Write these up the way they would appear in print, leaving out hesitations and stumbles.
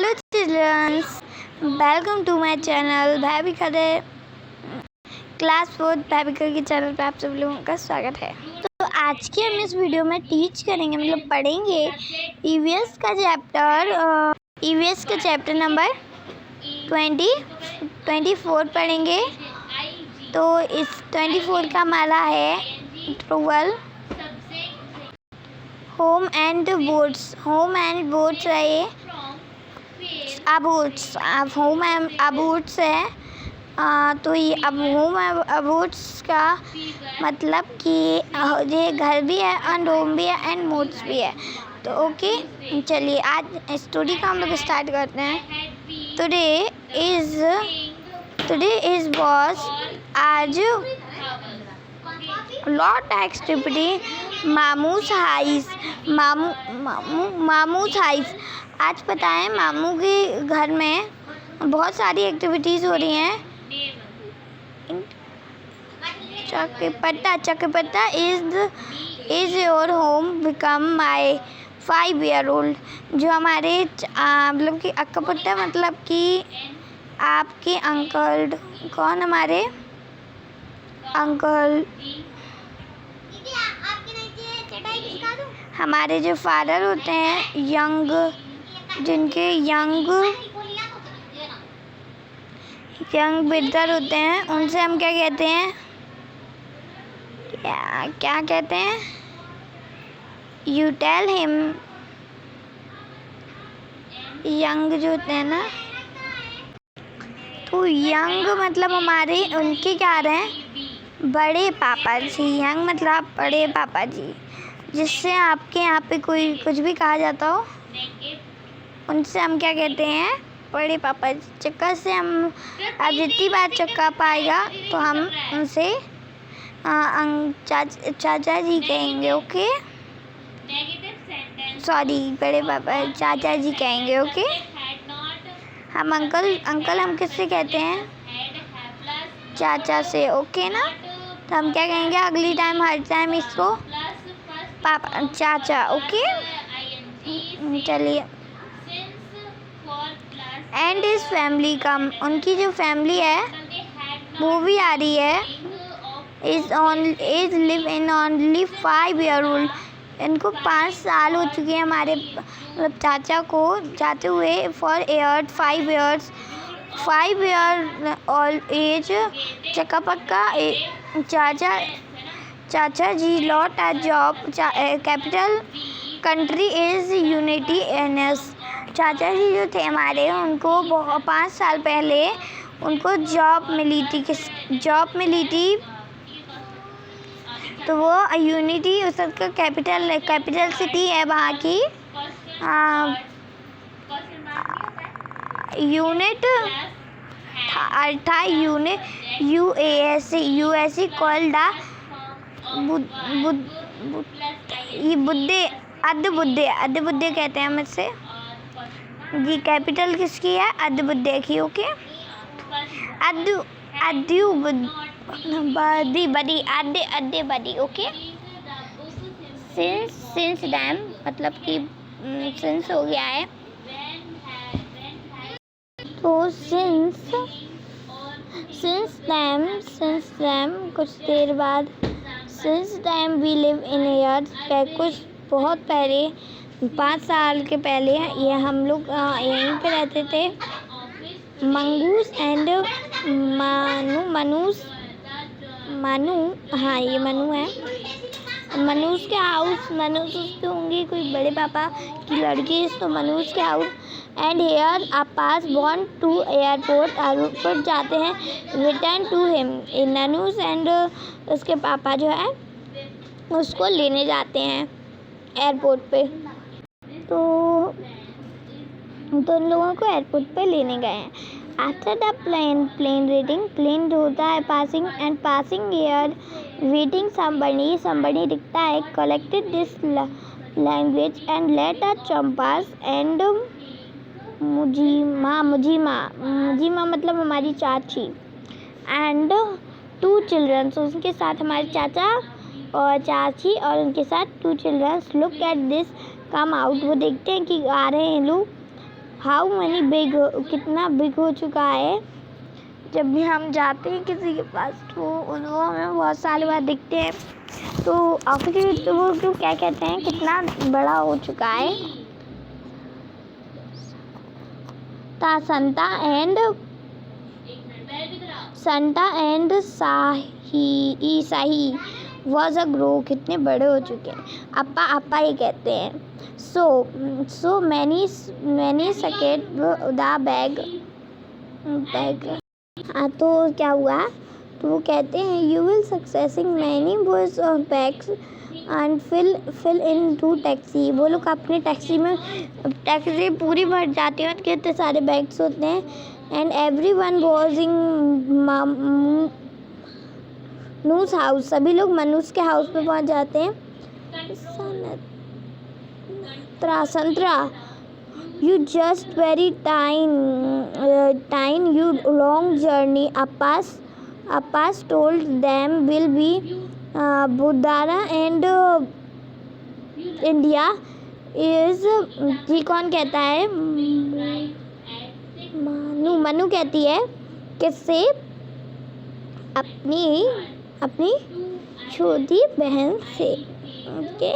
Hello children's, welcome to my channel Bhavika the class 4 Bhavika के channel पे आप सब लोगों का स्वागत है। तो आज के हम इस वीडियो में टीच करेंगे, मतलब पढ़ेंगे ईवीएस का चैप्टर नंबर 24 पढ़ेंगे। तो इस 24 का हमारा है 12 होम एंड बोट्स है ये होम अबोट्स है। तो ये अब होम अबोट्स का मतलब कि ये घर भी है एंड होम भी है एंड बोट्स भी है। तो ओके, चलिए आज स्टोरी का हम लोग स्टार्ट करते हैं। टुडे इज बॉस आज लॉट एक्टिविटी मामूस हाइस। आज पता है मामू के घर में बहुत सारी एक्टिविटीज़ हो रही हैं। चकपत्ता is your home become my 5-year-old। जो हमारे मतलब कि अक्कापुट्टा मतलब कि आपके अंकल, कौन हमारे अंकल, हमारे जो फादर होते हैं जिनके यंग ब्रदर होते हैं, उनसे हम क्या कहते हैं, क्या कहते हैं? You tell him. यंग जो होते हैं ना, तो यंग मतलब हमारे उनके क्या रहे हैं, बड़े पापा जी। यंग मतलब बड़े पापा जी, जिससे आपके यहाँ पे कोई कुछ भी कहा जाता हो, उनसे हम क्या कहते हैं, बड़े पापा जी। चक्का से हम अब जितनी बार चक्का पाएगा तो हम उनसे चाचा जी कहेंगे। ओके, सॉरी, बड़े पापा चाचा जी कहेंगे। ओके, हम अंकल हम किससे कहते हैं, चाचा से। ओके ना, तो हम क्या कहेंगे अगली टाइम, हर टाइम इसको पापा चाचा। ओके, चलिए। एंड इस फैमिली का, उनकी जो फैमिली है वो भी आ रही है। Is live in only 5-year-old। इनको 5 साल हो चुके हैं हमारे मतलब चाचा को जाते हुए for 5 years 5-year old as. चक्का पक्का चाचा जी lot a job. Capital country is united NS. चाचा जी जो थे हमारे, उनको 5 साल पहले उनको जॉब मिली थी। तो वो यूनिटी उसका कैपिटल सिटी है वहाँ की। यूनिट था यूएसए कॉल्ड बुद्धे कहते हैं हम इससे। ये कैपिटल किसकी है, बुद्धे की। ओके, बड़ी। ओके, सिंस डैम मतलब कि सिंस हो गया है, तो सिंस डैम कुछ देर बाद, since then we live in year. कुछ बहुत पहले 5 साल के पहले ये हम लोग यहीं पे रहते थे। मंगूस एंड मानू, हाँ ये मनु है। मनूस के हाउस, मनूस उसके होंगे कोई बड़े पापा की लड़की, तो मनूस के house. And here a pass born to airport जाते हैं। रिटर्न टू हिम, ननूस एंड उसके पापा जो है उसको लेने जाते हैं एयरपोर्ट पे। तो उन लोगों को एयरपोर्ट पे लेने गए हैं। आफ्टर द प्लेन होता है पासिंग एयर वेटिंग somebody दिखता है। Collected this language and let a चंपास एंड मुजीमा मतलब हमारी चाची एंड 2 चिल्ड्रंस, उसके साथ हमारे चाचा और चाची और उनके साथ 2 children's. Look at this come out, वो देखते हैं कि आ रहे हैं लोग। हाउ मनी बिग, कितना बिग हो चुका है। जब भी हम जाते हैं किसी के पास तो वो हमें बहुत साल बाद दिखते हैं, तो आखिर तो वो तो क्या कहते हैं, कितना बड़ा हो चुका है। संता एंड साही वॉज अ ग्रो, कितने बड़े हो चुके हैं। अप्पा अप्पा ये कहते हैं। सो मैनी सकेट द बैग। हाँ, तो क्या हुआ, तो वो कहते हैं you will succeeding many boys of bags and fill in to taxi. वो लोग अपने टैक्सी पूरी भर जाती है, कितने सारे बैग्स होते हैं। And every one was in नूस हाउस, सभी लोग मनुष्य के हाउस पे पहुंच जाते हैं। संतरा you just very time you long journey अपास टोल्ड देम विल बी बुदारा एंड इंडिया इज। जी कौन कहता है, मनु कहती है किससे, अपनी छोटी बहन से। ओके,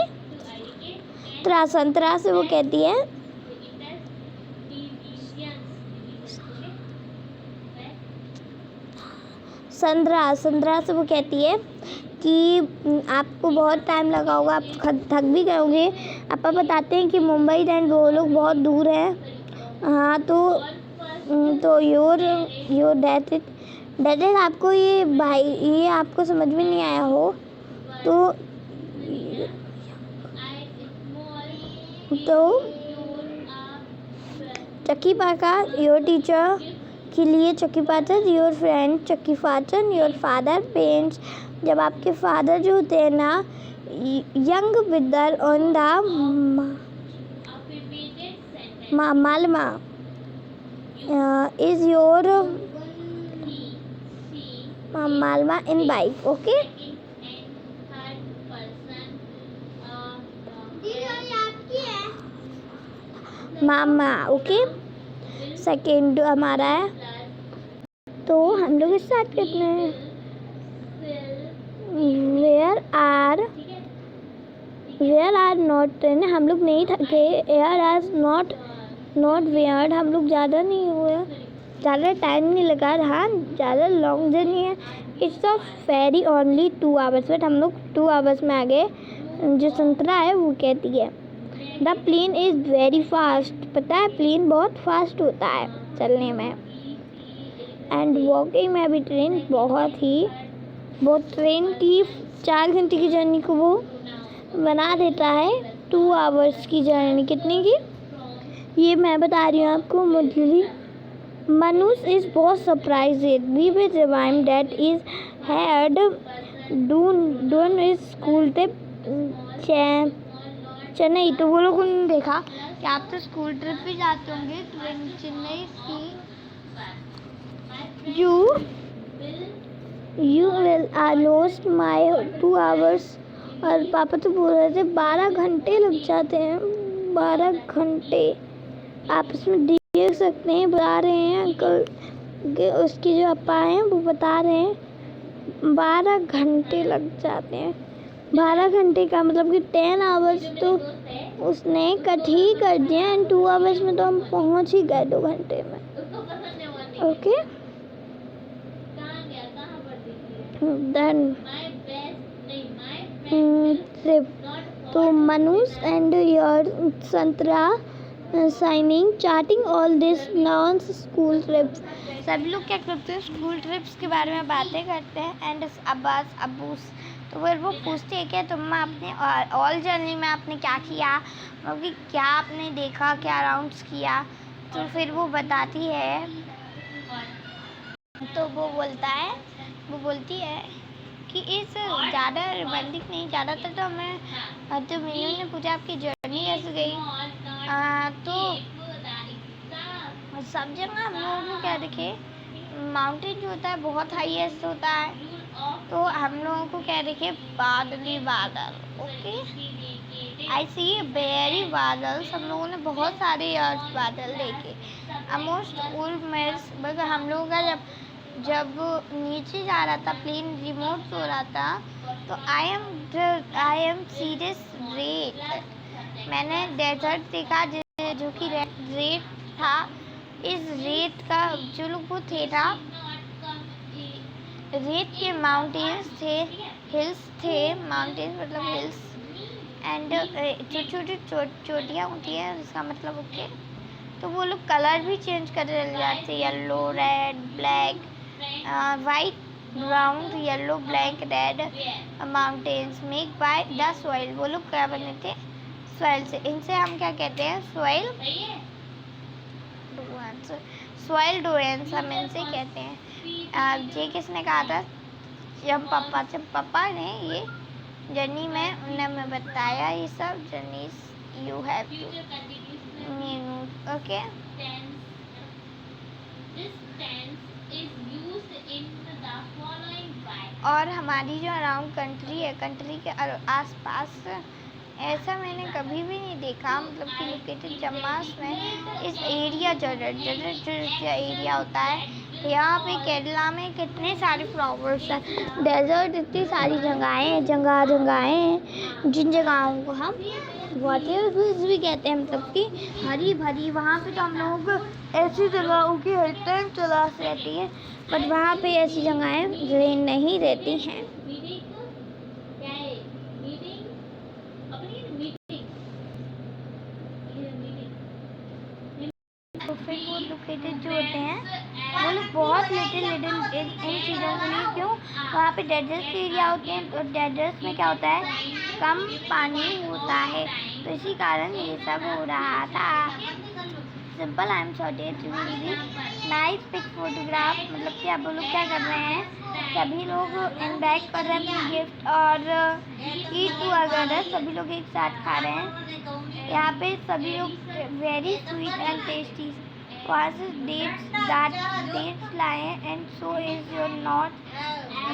संतरा से वो कहती है, संतरा से वो कहती है कि आपको बहुत टाइम लगा होगा, आप थक भी गए होंगे। पापा बताते हैं कि मुंबई एंड वो लोग बहुत दूर है। हाँ, तो योर डैट इज आपको ये आपको समझ में नहीं आया हो तो चक्की पाका योर टीचर के लिए, चक्की पाचन योर फ्रेंड, चक्की पाचन योर फादर पेरेंट्स। जब आपके फादर जो होते हैं ना, यंग विदर ऑन द मालमा इज योर मालमा इन बाइक। ओके, मामा। ओके, सेकेंड हमारा है, तो हम लोग स्टार्ट करते हैं। वेयर आर नॉट, हम लोग नहीं थके। एयर आर नॉट वेयर, हम लोग ज़्यादा नहीं हुए, ज़्यादा टाइम नहीं लगा। हाँ, ज़्यादा लॉन्ग जर्नी है। It's a ferry only 2 hours, but हम लोग 2 आवर्स में आ गए। जो संतरा है वो कहती है the plane is very fast, पता है प्लेन बहुत फास्ट होता है चलने में। एंड वॉकिंग में भी ट्रेन बहुत ट्रेन की 4 घंटे की जर्नी को वो बना देता है 2 आवर्स की जर्नी। कितने की, ये मैं बता रही हूँ आपको। मुरली Manus is बहुत surprised. We will remind that is had done is school trip Chennai. तो वो लोगों ने देखा कि आप तो स्कूल ट्रिप पे जाते होंगे चेन्नई की। You will lost my 2 hours। और पापा तो बोल रहे थे 12 घंटे लग जाते हैं, 12 घंटे। आप इसमें देख सकते हैं, बता रहे हैं अंकल के, उसके जो अप्पा हैं वो बता रहे हैं 12 घंटे लग जाते हैं। 12 घंटे का मतलब कि 10 आवर्स तो उसने कट ही कर दिया, एंड 2 आवर्स में तो हम पहुंच ही गए 2 घंटे में। Okay, done trip. तो मनुष एंड योर संतरा साइनिंग चार्टिंग ऑल दिस नॉन्स स्कूल ट्रिप्स। सभी लोग क्या करते हैं, स्कूल ट्रिप्स के बारे में बातें करते हैं। एंड अब्बास अब्बूस, तो फिर वो पूछते हैं कि तुम अपने ऑल जर्नी में आपने क्या किया, मतलब कि क्या आपने देखा, क्या राउंड्स किया। तो फिर वो बताती है, तो वो बोलती है कि इस ज़्यादा रोमांटिक नहीं, ज़्यादातर तो हमें तो मीनू ने पूछा आपकी जर्नी कैसे गई। तो सब जगह हम लोगों को क्या देखे, माउंटेन जो होता है बहुत हाईएस्ट होता है, तो हम लोगों को क्या देखे, बादल ही बादल। ओके, आई सी वेरी बादल, हम लोगों ने बहुत सारे बादल देखे। ऑलमोस्ट ऑल मेल्स, बल्कि हम लोगों का जब नीचे जा रहा था प्लेन, रिमोट हो रहा था, तो आई एम सीरियस रेत। मैंने डेजर्ट देखा जो कि रेत था। इस रेत का जो लोग वो थे ना, रेत के माउंटेन्स थे, हिल्स थे, माउंटेन्स मतलब हिल्स, एंड छोटी छोटी चोटियाँ होती है, इसका मतलब ओके। तो वो लोग कलर भी चेंज कर जाते, yellow, red, black, white, brown, yellow, black, red mountains make by the soil. वो लोग क्या बने थे? सॉइल से। इनसे हम क्या कहते हैं? सॉइल डोएंस हम इनसे कहते हैं। ये किसने कहा था? जब पापा ने ये जर्नी में उन्होंने बताया ये सब। Journey you have to okay. और हमारी जो अराउंड कंट्री है, कंट्री के आसपास ऐसा मैंने कभी भी नहीं देखा, मतलब कि लोकेटेड जम्मास में इस एरिया जो एरिया होता है, यहाँ पे केरला में कितने सारे फ्लावर्स हैं, डेजर्ट, इतनी सारी जगहें हैं, जिन जगहों को हम वाटर भी कहते हैं, मतलब कि हरी भरी। वहाँ पे तो हम लोग ऐसी जगहों की हर टाइम तलाश रहती है, बट वहाँ पे ऐसी जगहें नहीं रहती हैं। तो फिर वो लोकेटेड जो होते हैं वो लोग बहुत लिटिल इन चीज़ों के लिए, क्यों? वहाँ पे डेजर्ट एरिया होते हैं, तो डेजर्ट में क्या होता है? कम पानी होता है, तो इसी कारण ये सब हो रहा था। Simple I am sorted nice pic photograph, मतलब कि अब वो लोग क्या कर रहे हैं? सभी लोग इनबैक कर रहे हैं अपनी गिफ्ट, और ईट टू अगेदर, सभी लोग एक साथ खा रहे हैं। यहाँ पे सभी लोग very sweet and tasty was dates lie, and so is your knot.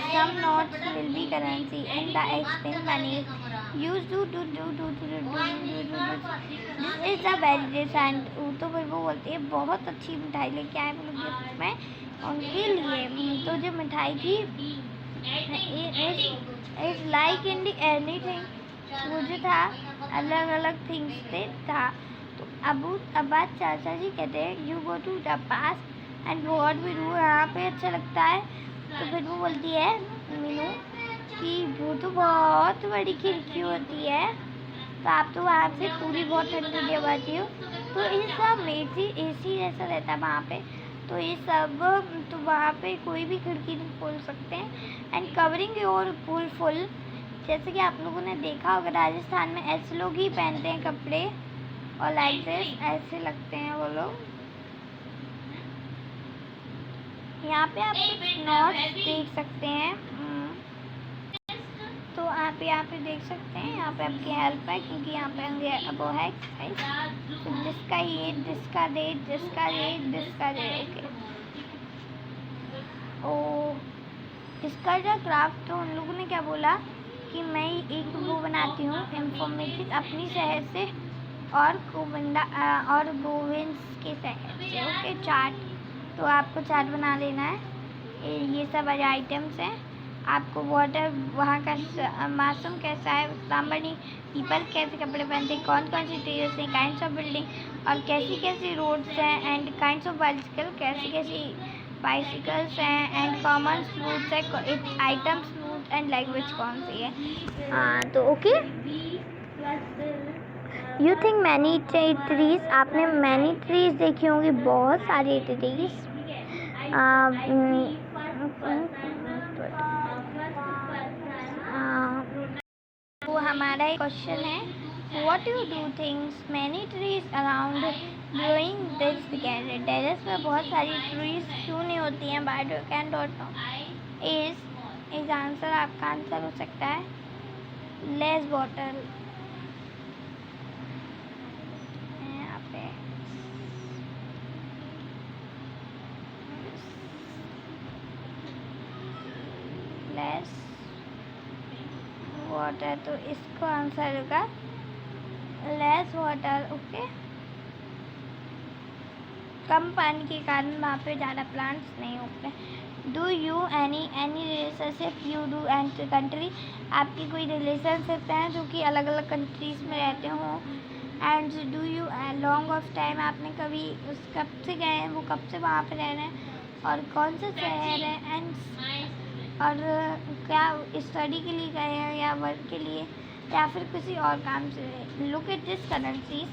Some knots will be currency in the explain money used to do this is a very rich and तो फिर वो बोलते हैं बहुत अच्छी मिठाई लेके आए हम लोग गिफ्ट में उनके लिए। तो जो मिठाई थी is like in the anything, वो जो था अलग अलग थिंग्स से था। तो अब्बा चाचा जी कहते हैं you go to the pass and what we do, यहाँ पे अच्छा लगता है। तो फिर वो बोलती है मीनू कि वो तो बहुत बड़ी खिड़की होती है, तो आप तो वहाँ से पूरी बहुत ठंडी हवा आती हो, तो ये सब एसी जैसा रहता है वहाँ पे, तो ये सब तो वहाँ पे कोई भी खिड़की नहीं खोल सकते हैं। And covering your pool full, जैसे कि आप लोगों ने देखा होगा राजस्थान में ऐसे लोग ही पहनते हैं कपड़े, और लाइक दिस ऐसे लगते हैं वो लोग। यहाँ पे आप नोट्स देख सकते हैं, तो आप यहाँ पे देख सकते हैं, यहाँ पे आपकी हेल्प है, क्योंकि यहाँ पे वो है तो जिसका ये, जिसका दे, जिसका दे, जिसका दे, ओके। ओ इसका जो क्राफ्ट, तो उन लोगों ने क्या बोला कि मैं एक वो बनाती हूँ इंफॉर्मेटिव अपनी शहर से और गोविंद के शहर से, ओके। चार्ट, तो आपको चार्ट बना लेना है। ये सब आइटम्स हैं। आपको वाटर, वहाँ का मौसम कैसा है, सांबरनी पीपल कैसे कपड़े पहनते हैं, कौन कौन सी ट्रीज हैं, काइंड्स ऑफ बिल्डिंग, और कैसी कैसी रोड्स हैं, एंड काइंड्स ऑफ बाइसिकल, कैसी कैसी बाइसिकल्स हैं, एंड कॉमन फ्रूट्स है, आइटम्स फ्रूट, एंड लैंग्वेज कौन सी है। तो okay. You think many trees, आपने मैनी ट्रीज देखी होंगी, बहुत सारी ट्रीज। तो हमारा एक क्वेश्चन है, what you do things many trees around growing this terrace पर बहुत सारी ट्रीज क्यों नहीं होती हैं? By do can dot know is answer, आपका आंसर हो सकता है लेस वाटर। यहाँ पे लेस वाटर, तो इसको आंसर होगा लेस वाटर, ओके, कम पानी के कारण वहाँ पे ज़्यादा प्लांट्स नहीं उगते। Do you any relationship you do and country, आपकी कोई रिलेशनशिप हैं जो कि अलग अलग कंट्रीज़ में रहते हों। And do you long off time, आपने कभी कब से गए हैं, वो कब से वहाँ पे रह रहे हैं और कौन से शहर है। एंड और क्या स्टडी के लिए गए हैं या वर्क के लिए या फिर किसी और काम से। लुक एट दिस करेंसीज,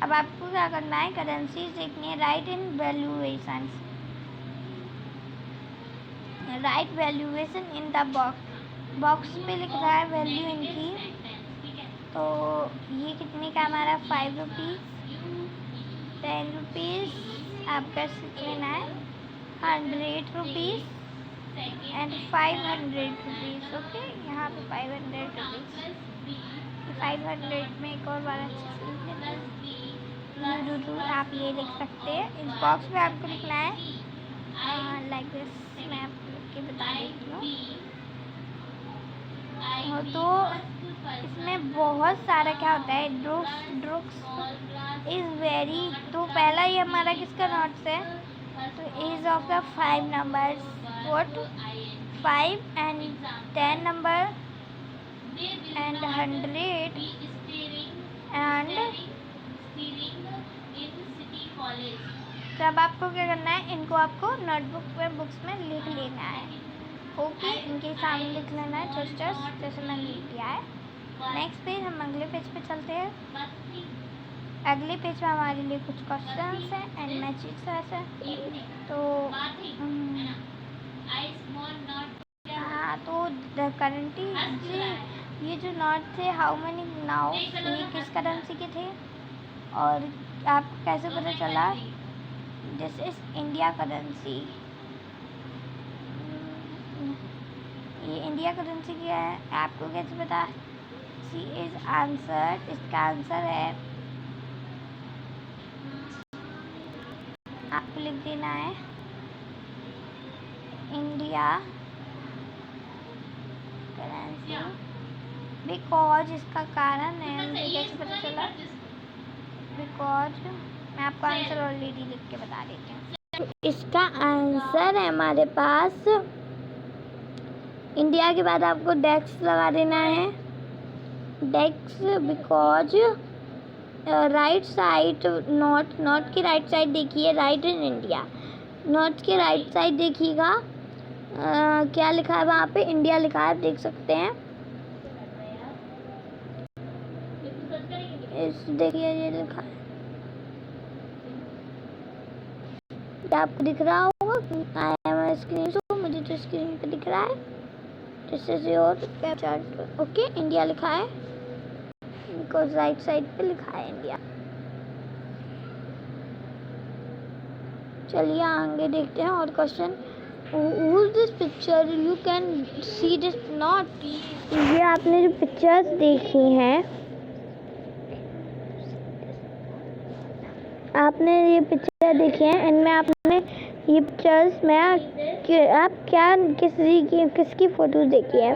अब आपको क्या करना है, करेंसीज देखनी है। Right in valuation, right valuation in the box पे लिख रहा है वैल्यू इनकी। तो ये कितने का हमारा 5 रुपीज़, 10 रुपीज़, आपका लेना है 100 रुपीज़ एंड 500 रुपीज़, ओके। यहाँ पे 500 रुपीज़, 500 में एक और बार अच्छे से लिख लेना। आप ये लिख सकते हैं। इस बॉक्स में आपको लिखना है लाइक दिस, मैं आपको लिख के बता देती हूँ। तो इसमें बहुत सारा क्या होता है, ड्रुक्स इज़ वेरी, तो पहला ये हमारा किसका नोट्स है, तो is of the 5 numbers, what 5 and 10 number and 100 and. तब आपको क्या करना है, इनको आपको नोटबुक में बुक्स में लिख लेना है, ओके। इनके सामने लिख लेना है जस्ट जैसे मैंने लिख दिया है। नेक्स्ट पेज, हम अगले पेज पे चलते हैं। अगले पेज में हमारे लिए कुछ क्वेश्चंस हैं एंड मैचेस है। तो हाँ, तो करेंटली ये जो नोट थे, हाउ मेनी नाउ, ये किस करेंसी के थे और आपको कैसे पता चला, दिस इज इंडिया करेंसी, ये इंडिया करेंसी की है। आपको कैसे पता, सी इज आंसर, इसका आंसर है, आपको लिख देना है इंडिया करेंसी, बिकॉज इसका कारण है, मुझे कैसे पता चला, बिकॉज मैं आपको आंसर ऑलरेडी लिख के बता देती हूँ। इसका आंसर है हमारे पास इंडिया के बाद आपको डेक्स लगा देना है, डेक्स, बिकॉज राइट साइड नॉट की राइट साइड देखिए, राइट इन इंडिया, नॉट के राइट साइड देखिएगा, क्या लिखा है वहाँ पे, इंडिया लिखा है, आप देख सकते हैं। इस देखिए ये लिखा है, आपको दिख रहा होगा, आई एम स्क्रीन, तो मुझे तो स्क्रीन पे दिख रहा है, this is your capture, okay. India लिखा है बिकॉज राइट साइड पे लिखा है इंडिया। चलिए आगे देखते हैं और question. Who is this picture? You can see this not, ये आपने जो पिक्चर्स देखी हैं, आपने ये पिक्चर देखी है, इनमें आपने ये पिक्चर्स में आप क्या किसकी फ़ोटो देखी है,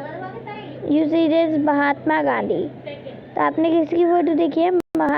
you see this Mahatma Gandhi, तो आपने किसकी फ़ोटो देखी है, महात्मा